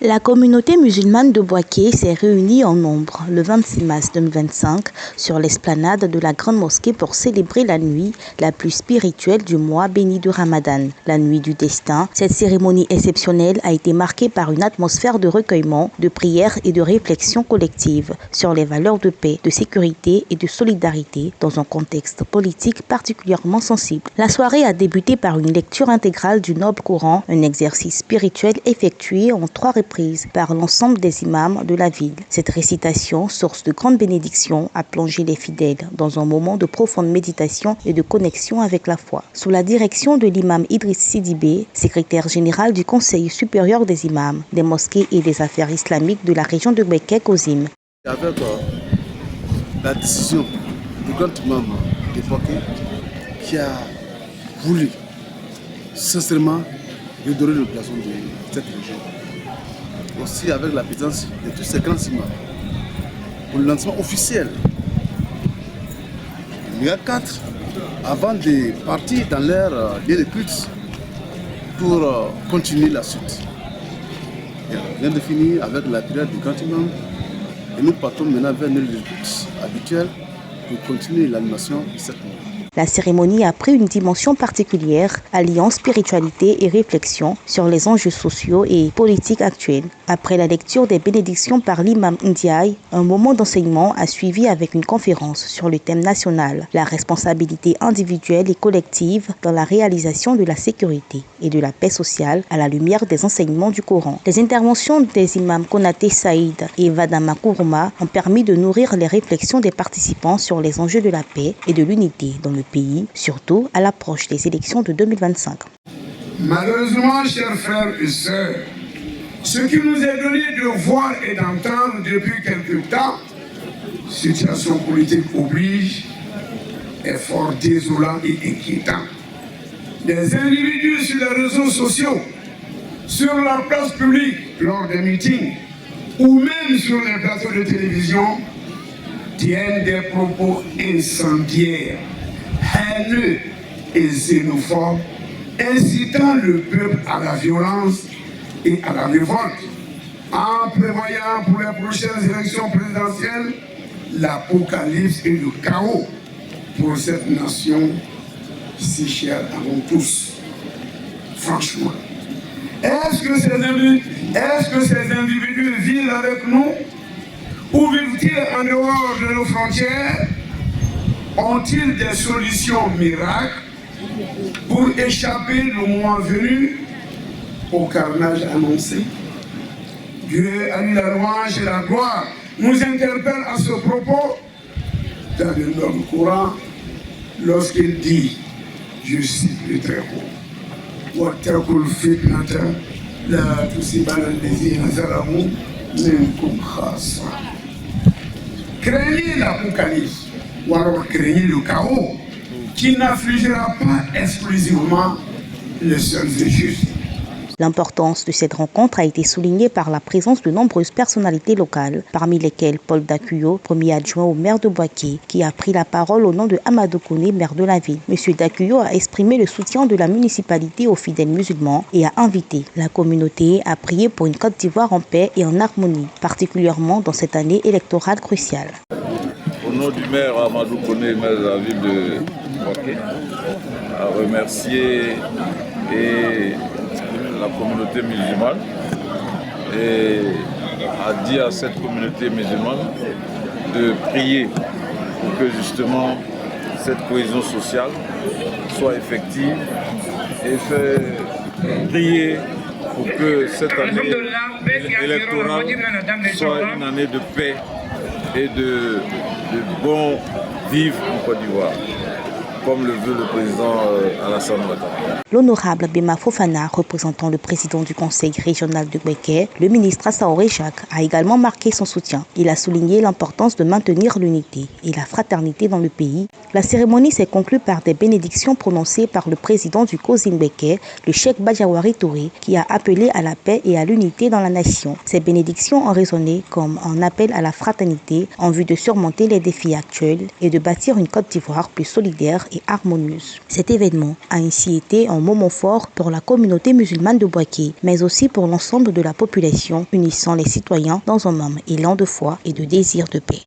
La communauté musulmane de Bouaké s'est réunie en nombre le 26 mars 2025 sur l'esplanade de la Grande Mosquée pour célébrer la nuit la plus spirituelle du mois béni de Ramadan, la nuit du destin. Cette cérémonie exceptionnelle a été marquée par une atmosphère de recueillement, de prière et de réflexion collective sur les valeurs de paix, de sécurité et de solidarité dans un contexte politique particulièrement sensible. La soirée a débuté par une lecture intégrale du Noble Coran, un exercice spirituel effectué en 3 reprises par l'ensemble des imams de la ville. Cette récitation, source de grande bénédiction, a plongé les fidèles dans un moment de profonde méditation et de connexion avec la foi. Sous la direction de l'imam Idriss Sidibé, secrétaire général du Conseil supérieur des imams, des mosquées et des affaires islamiques de la région de Bouaké, Kozim. Avec la décision du grand imam de Bouaké qui a voulu sincèrement redorer le blason de cette région. Aussi avec la présence de tous ces grands imams pour le lancement officiel du Méga 4 avant de partir dans leur lieu de culte pour continuer la suite. Et on vient de finir avec la prière du grand imam et nous partons maintenant vers nos lieux de culte habituels pour continuer l'animation de cette nuit. La cérémonie a pris une dimension particulière, alliant spiritualité et réflexion sur les enjeux sociaux et politiques actuels. Après la lecture des bénédictions par l'imam Ndiaye, un moment d'enseignement a suivi avec une conférence sur le thème national, la responsabilité individuelle et collective dans la réalisation de la sécurité et de la paix sociale à la lumière des enseignements du Coran. Les interventions des imams Konaté Saïd et Vadama Kourouma ont permis de nourrir les réflexions des participants sur les enjeux de la paix et de l'unité dans le pays, surtout à l'approche des élections de 2025. Malheureusement, chers frères et sœurs, ce qui nous est donné de voir et d'entendre depuis quelque temps, situation politique oblige, est fort désolant et inquiétant. Des individus sur les réseaux sociaux, sur la place publique, lors des meetings, ou même sur les plateaux de télévision, tiennent des propos incendiaires, haineux et xénophobes, incitant le peuple à la violence et à la révolte, en prévoyant pour les prochaines élections présidentielles l'apocalypse et le chaos pour cette nation si chère à nous tous. Franchement, est-ce que ces individus vivent avec nous ou vivent-ils en dehors de nos frontières? Ont-ils des solutions miracles pour échapper le moment venu au carnage annoncé? Dieu a eu la louange et la gloire nous interpelle à ce propos dans le Noble Coran lorsqu'il dit, je cite le très haut, وَاتَّقُوا الْفِتْنَةَ لَا تُصِيبَنَّ الَّذِينَ ظَلَمُوا مِنكُمْ خَاصَّةً. Craignez l'apocalypse, ou alors craignez le chaos, qui n'affligera pas exclusivement les seuls et justes. L'importance de cette rencontre a été soulignée par la présence de nombreuses personnalités locales, parmi lesquelles Paul Dakuyo, premier adjoint au maire de Bouaké, qui a pris la parole au nom de Amadou Kone, maire de la ville. Monsieur Dakuyo a exprimé le soutien de la municipalité aux fidèles musulmans et a invité la communauté à prier pour une Côte d'Ivoire en paix et en harmonie, particulièrement dans cette année électorale cruciale. Au nom du maire Amadou Kone, maire de la ville de Bouaké, à remercier la communauté musulmane et a dit à cette communauté musulmane de prier pour que justement cette cohésion sociale soit effective et faire prier pour que cette année électorale soit une année de paix et de bon vivre en Côte d'Ivoire, comme le veut le président Alassane Ouattara. L'honorable Bema Fofana, représentant le président du conseil régional de Bouaké, le ministre Assaoré Jacques, a également marqué son soutien. Il a souligné l'importance de maintenir l'unité et la fraternité dans le pays. La cérémonie s'est conclue par des bénédictions prononcées par le président du Kozim Bouaké, le cheikh Badiawari Touré, qui a appelé à la paix et à l'unité dans la nation. Ces bénédictions ont résonné comme un appel à la fraternité en vue de surmonter les défis actuels et de bâtir une Côte d'Ivoire plus solidaire et harmonieuse. Cet événement a ainsi été un moment fort pour la communauté musulmane de Bouaké, mais aussi pour l'ensemble de la population, unissant les citoyens dans un même élan de foi et de désir de paix.